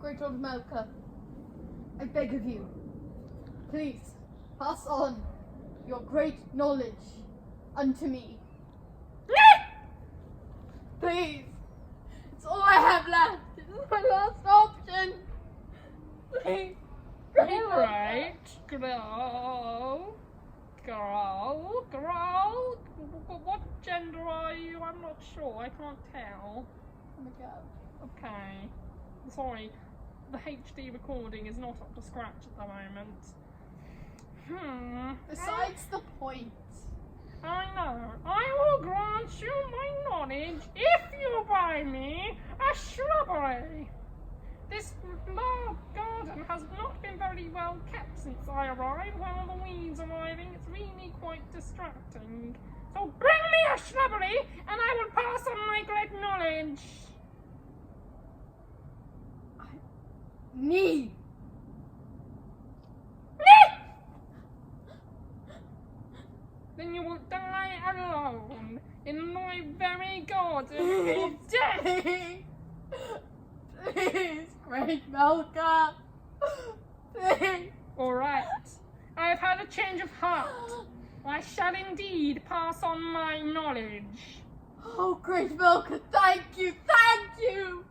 great old Malka, I beg of you, please pass on your great knowledge unto me. Please, it's all I have left. It's my last option. Please, great Alright, girl. What gender are you? I'm not sure. I can't tell. I'm a girl. Okay. Sorry, the HD recording is not up to scratch at the moment. Besides the point. I know. I will grant you my knowledge if you buy me a shrubbery. This garden has not been very well kept since I arrived. Well, the weeds arriving, it's really quite distracting. So bring me a shrubbery and I will pass on my great knowledge. Me! Then you will die alone in my very garden of death. Please, great Malka. Please. Alright, I have had a change of heart. I shall indeed pass on my knowledge. Oh, great Malka, thank you, thank you.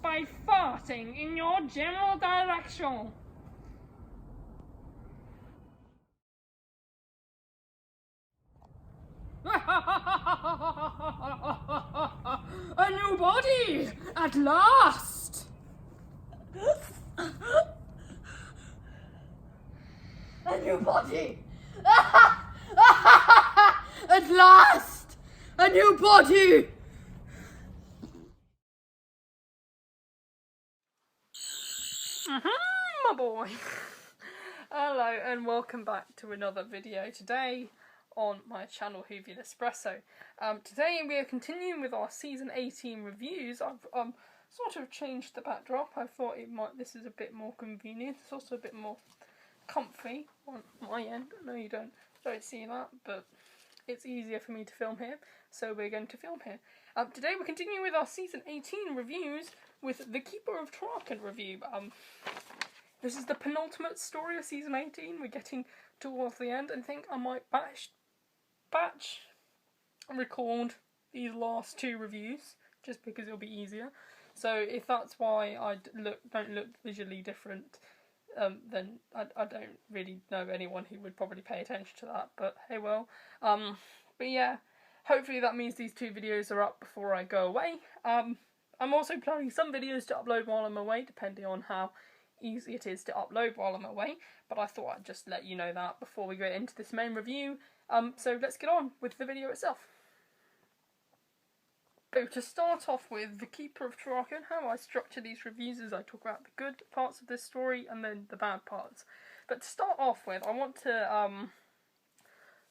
By farting in your general direction. A new body at last. A new body. At last, a new body. My boy. Hello and welcome back to another video today on my channel Whovian Espresso. Today we are continuing with our season 18 reviews. I've sort of changed the backdrop. I thought this is a bit more convenient. It's also a bit more comfy on my end. I know you don't see that, but it's easier for me to film here, so we're going to film here. Today we're continuing with our season 18 reviews with the Keeper of Traken review. This is the penultimate story of season 18. We're getting towards the end, and I think I might batch record these last two reviews just because it'll be easier. So if that's why I don't look visually different, then I don't really know anyone who would probably pay attention to that. But hey, well, but yeah, hopefully that means these two videos are up before I go away. I'm also planning some videos to upload while I'm away, depending on how easy it is to upload while I'm away, but I thought I'd just let you know that before we go into this main review. So let's get on with the video itself. So to start off with The Keeper of Traken, how I structure these reviews is I talk about the good parts of this story and then the bad parts. But to start off with, I want to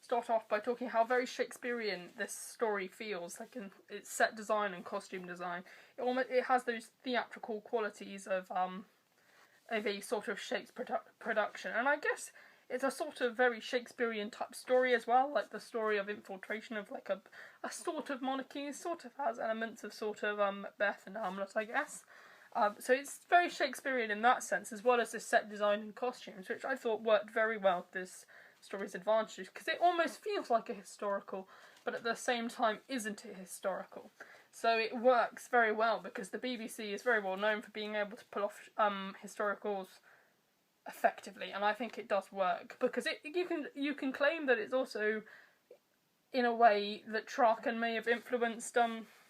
start off by talking how very Shakespearean this story feels, like in its set design and costume design. It has those theatrical qualities of a sort of Shakespeare production, and I guess it's a sort of very Shakespearean type story as well, like the story of infiltration of like a sort of monarchy. It sort of has elements of sort of Macbeth and Hamlet, I guess. So it's very Shakespearean in that sense, as well as the set design and costumes, which I thought worked very well with this story's advantages, because it almost feels like a historical, but at the same time isn't a historical. So it works very well because the BBC is very well known for being able to pull off historicals effectively, and I think it does work because you can claim that it's also in a way that Traken may have influenced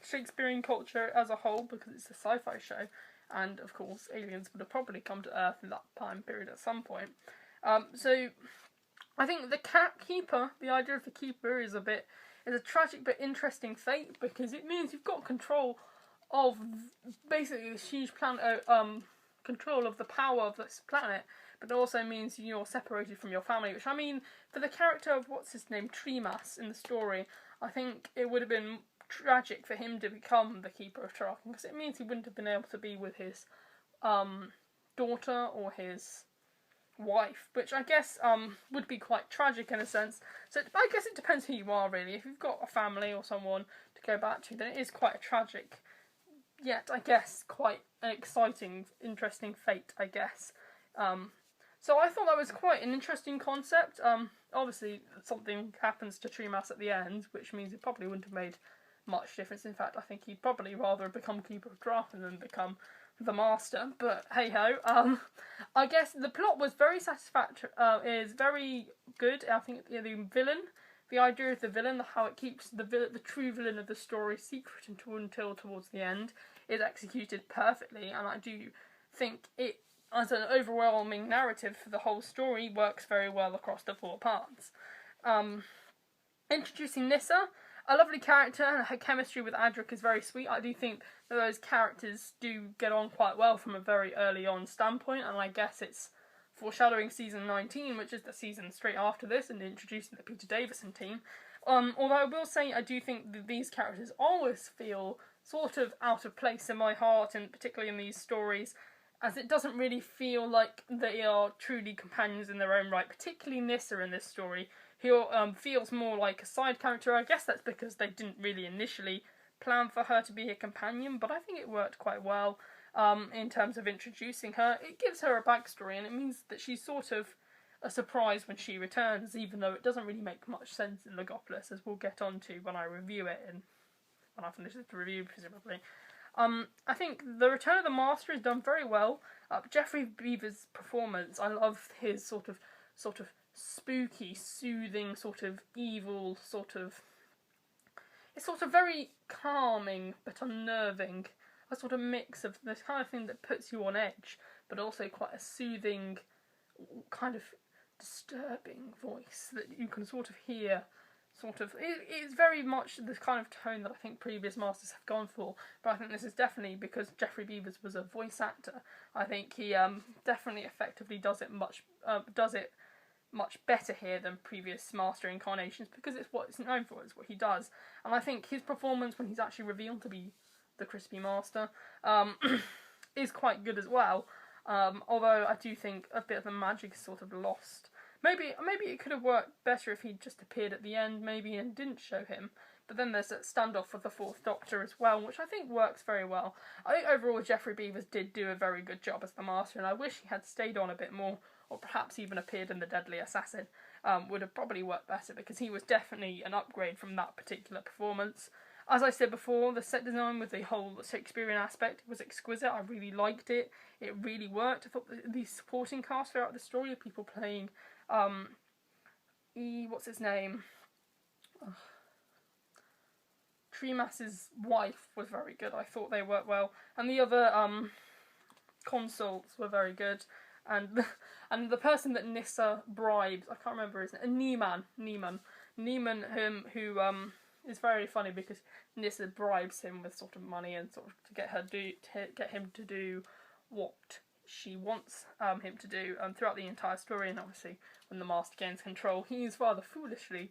Shakespearean culture as a whole because it's a sci-fi show, and of course aliens would have probably come to Earth in that time period at some point. So I think the keeper, the idea of the keeper is a tragic but interesting fate because it means you've got control of basically this huge planet, control of the power of this planet, but it also means you're separated from your family, which I mean, for the character of, what's his name, Tremas in the story, I think it would have been tragic for him to become the Keeper of Traken because it means he wouldn't have been able to be with his daughter or his wife, which I guess would be quite tragic in a sense. So I guess it depends who you are really. If you've got a family or someone to go back to, then it is quite a tragic yet I guess quite an exciting, interesting fate, I guess. So I thought that was quite an interesting concept. Obviously, something happens to Tremas at the end, which means it probably wouldn't have made much difference. In fact, I think he'd probably rather become Keeper of Traken than become the Master. But hey ho. I guess the plot was very satisfactory. Is very good. I think the villain, the idea of the villain, how it keeps the true villain of the story secret until towards the end, is executed perfectly, and I do think it, as an overwhelming narrative for the whole story, works very well across the 4 parts. Introducing Nissa, a lovely character, and her chemistry with Adric is very sweet. I do think that those characters do get on quite well from a very early on standpoint, and I guess it's foreshadowing season 19, which is the season straight after this, and introducing the Peter Davison team. Although I will say I do think that these characters always feel sort of out of place in my heart, and particularly in these stories, as it doesn't really feel like they are truly companions in their own right, particularly Nissa in this story, who feels more like a side character. I guess that's because they didn't really initially plan for her to be a companion, but I think it worked quite well in terms of introducing her. It gives her a backstory, and it means that she's sort of a surprise when she returns, even though it doesn't really make much sense in Logopolis, as we'll get on to when I review it, and when I finish this review, presumably. I think the Return of the Master is done very well. Geoffrey Beevor's performance, I love his sort of spooky, soothing, sort of evil, it's sort of very calming but unnerving. A sort of mix of the kind of thing that puts you on edge, but also quite a soothing, kind of disturbing voice that you can sort of hear. It's very much the kind of tone that I think previous masters have gone for, but I think this is definitely because Geoffrey Beevers was a voice actor. I think he definitely effectively does it much better here than previous master incarnations, because it's what it's known for, it's what he does. And I think his performance when he's actually revealed to be the Crispy Master is quite good as well. Although I do think a bit of the magic is sort of lost. Maybe it could have worked better if he'd just appeared at the end, maybe, and didn't show him. But then there's that standoff with the 4th Doctor as well, which I think works very well. I think overall Geoffrey Beevers did do a very good job as the Master, and I wish he had stayed on a bit more, or perhaps even appeared in The Deadly Assassin. Would have probably worked better, because he was definitely an upgrade from that particular performance. As I said before, the set design with the whole Shakespearean aspect was exquisite. I really liked it. It really worked. I thought the supporting cast throughout the story of people playing what's his name? Tremas's wife was very good. I thought they worked well, and the other consults were very good, and the person that Nissa bribes, I can't remember his name, Neiman, who is very funny because Nissa bribes him with sort of money and sort of to get him to do what she wants him to do throughout the entire story. And obviously when the Master gains control, he's rather foolishly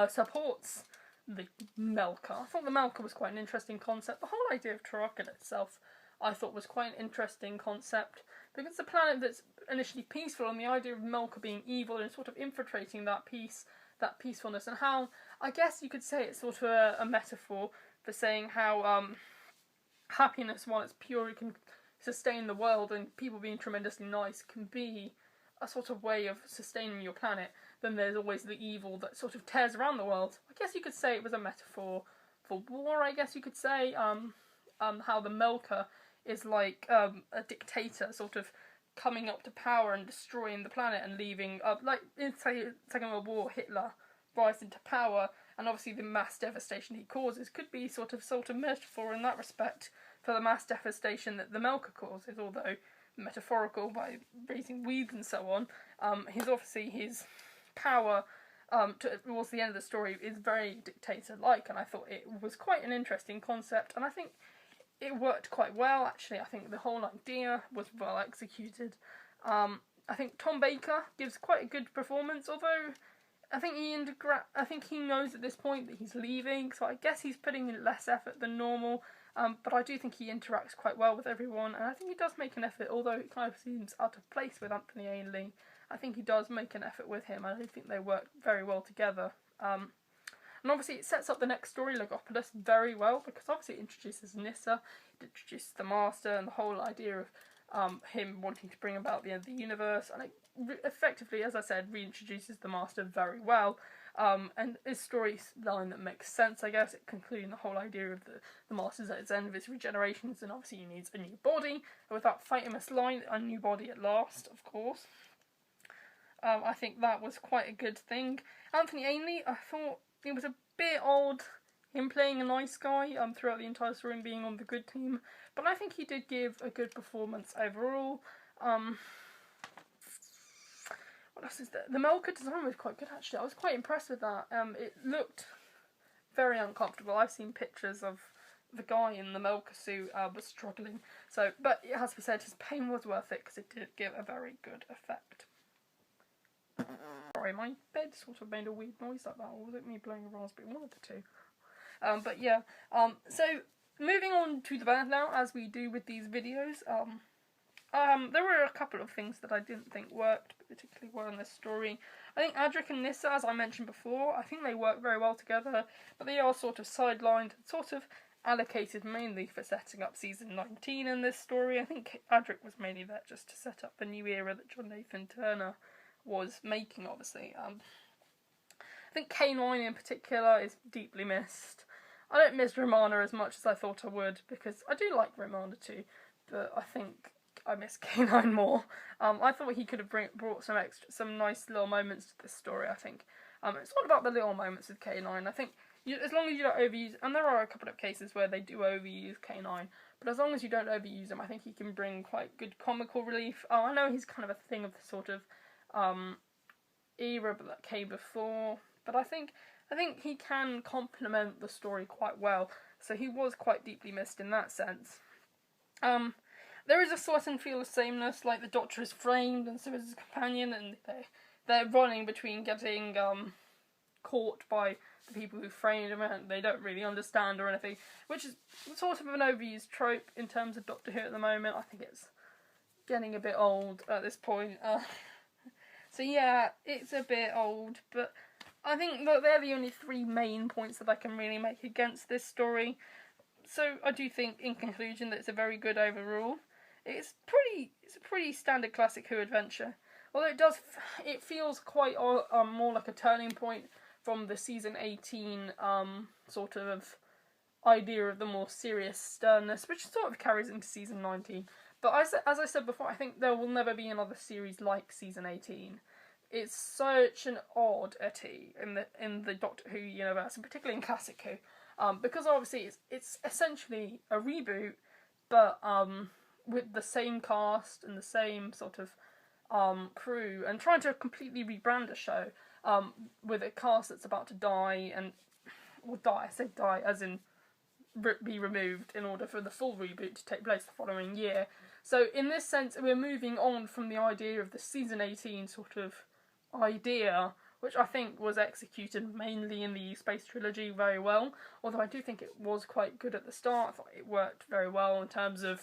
supports the Melka. I thought the Melka was quite an interesting concept. The whole idea of Traken itself I thought was quite an interesting concept, because it's a planet that's initially peaceful, and the idea of Melka being evil and sort of infiltrating that peacefulness, and how, I guess you could say it's sort of a metaphor for saying how happiness, while it's pure, it can sustain the world, and people being tremendously nice can be a sort of way of sustaining your planet. Then there's always the evil that sort of tears around the world. I guess you could say it was a metaphor for war, I guess you could say. How the Melka is like a dictator sort of coming up to power and destroying the planet and leaving, like in Second World War, Hitler rising to power, and obviously the mass devastation he causes could be sort of metaphor in that respect for the mass devastation that the Melka causes, although metaphorical by raising weeds and so on. His power towards the end of the story is very dictator-like, and I thought it was quite an interesting concept, and I think it worked quite well, actually. I think the whole idea was well executed. I think Tom Baker gives quite a good performance, although I think he knows at this point that he's leaving, so I guess he's putting in less effort than normal. But I do think he interacts quite well with everyone, and I think he does make an effort, although it kind of seems out of place with Anthony Ainley. I think he does make an effort with him, and I do think they work very well together. And And obviously it sets up the next story, Logopolis, very well, because obviously it introduces Nyssa, it introduces the Master, and the whole idea of him wanting to bring about the end of the universe, and it effectively, as I said, reintroduces the Master very well. And a storyline that makes sense, I guess, concluding the whole idea of the Master's at its end of his regenerations, and obviously he needs a new body. And with that famous line, a new body at last, of course. I think that was quite a good thing. Anthony Ainley, I thought it was a bit odd, him playing a nice guy throughout the entire story and being on the good team, but I think he did give a good performance overall. What else is there? The Melka design was quite good, actually. I was quite impressed with that. It looked very uncomfortable. I've seen pictures of the guy in the Melka suit was struggling. So, but it has to be said, his pain was worth it because it did give a very good effect. Sorry, my bed sort of made a weird noise like that, or was it me blowing a raspberry? One of the two. But yeah. So moving on to the band now, as we do with these videos. There were a couple of things that I didn't think worked particularly well in this story. I think Adric and Nyssa, as I mentioned before, I think they work very well together, but they are sort of sidelined, sort of allocated mainly for setting up season 19 in this story. I think Adric was mainly there just to set up the new era that John Nathan Turner was making, obviously. I think K9 in particular is deeply missed. I don't miss Romana as much as I thought I would, because I do like Romana too, but I think I miss K9 more. I thought he could have brought some nice little moments to this story, I think. It's all about the little moments with K9. I think as long as you don't overuse, and there are a couple of cases where they do overuse K9, but as long as you don't overuse him, I think he can bring quite good comical relief. I know he's kind of a thing of the sort of era that came before, but I think he can complement the story quite well. So he was quite deeply missed in that sense. There is a certain feel of sameness, like the Doctor is framed and so is his companion, and they're running between getting caught by the people who framed him and they don't really understand or anything, which is sort of an overused trope in terms of Doctor Who at the moment. I think it's getting a bit old at this point. So yeah, it's a bit old, but I think that they're the only three main points that I can really make against this story. So I do think, in conclusion, that it's a very good overall. It's a pretty standard classic Who adventure. Although it feels quite more like a turning point from the season 18 sort of idea of the more serious sternness, which sort of carries into season 19. But as I said before, I think there will never be another series like season 18. It's such an oddity in the Doctor Who universe, and particularly in classic Who, because obviously it's essentially a reboot, but with the same cast and the same sort of crew, and trying to completely rebrand a show with a cast that's about to die, I say die as in be removed in order for the full reboot to take place the following year. So in this sense, we're moving on from the idea of the season 18 sort of idea, which I think was executed mainly in the Space Trilogy very well, although I do think it was quite good at the start. I thought it worked very well in terms of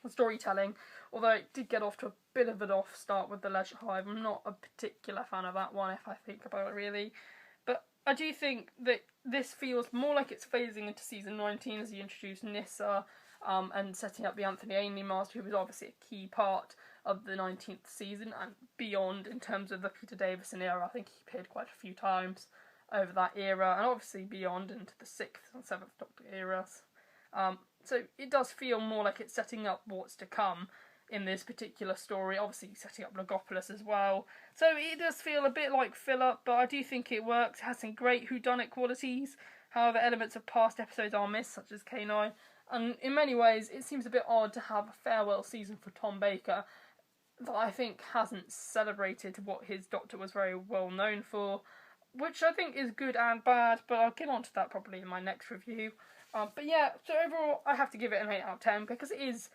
storytelling, although it did get off to a bit of an off start with the Leisure Hive. I'm not a particular fan of that one if I think about it really, but I do think that this feels more like it's phasing into season 19 as you introduce Nyssa and setting up the Anthony Ainley Master, who was obviously a key part of the 19th season and beyond in terms of the Peter Davison era. I think he appeared quite a few times over that era, and obviously beyond into the 6th and 7th Doctor eras. So it does feel more like it's setting up what's to come in this particular story, obviously setting up Logopolis as well. So it does feel a bit like fill-up, but I do think it works. It has some great whodunit qualities. However, elements of past episodes are missed, such as K9. And in many ways, it seems a bit odd to have a farewell season for Tom Baker that I think hasn't celebrated what his Doctor was very well known for, which I think is good and bad, but I'll get onto that probably in my next review. But yeah, so overall, I have to give it an 8 out of 10 because it is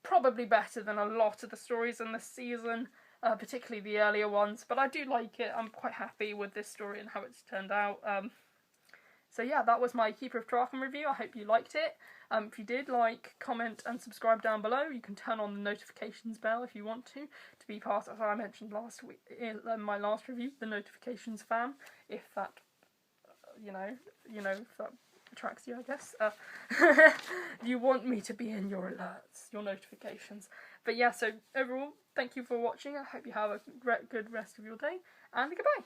probably better than a lot of the stories in this season, particularly the earlier ones, but I do like it. I'm quite happy with this story and how it's turned out. So yeah, that was my Keeper of Traken review. I hope you liked it. If you did, like, comment and subscribe down below. You can turn on the notifications bell if you want to be part of, as I mentioned last week in my last review, the notifications fam, if that you know, if that attracts you, I guess. You want me to be in your alerts, your notifications. But yeah, so overall, thank you for watching. I hope you have a good rest of your day, and goodbye.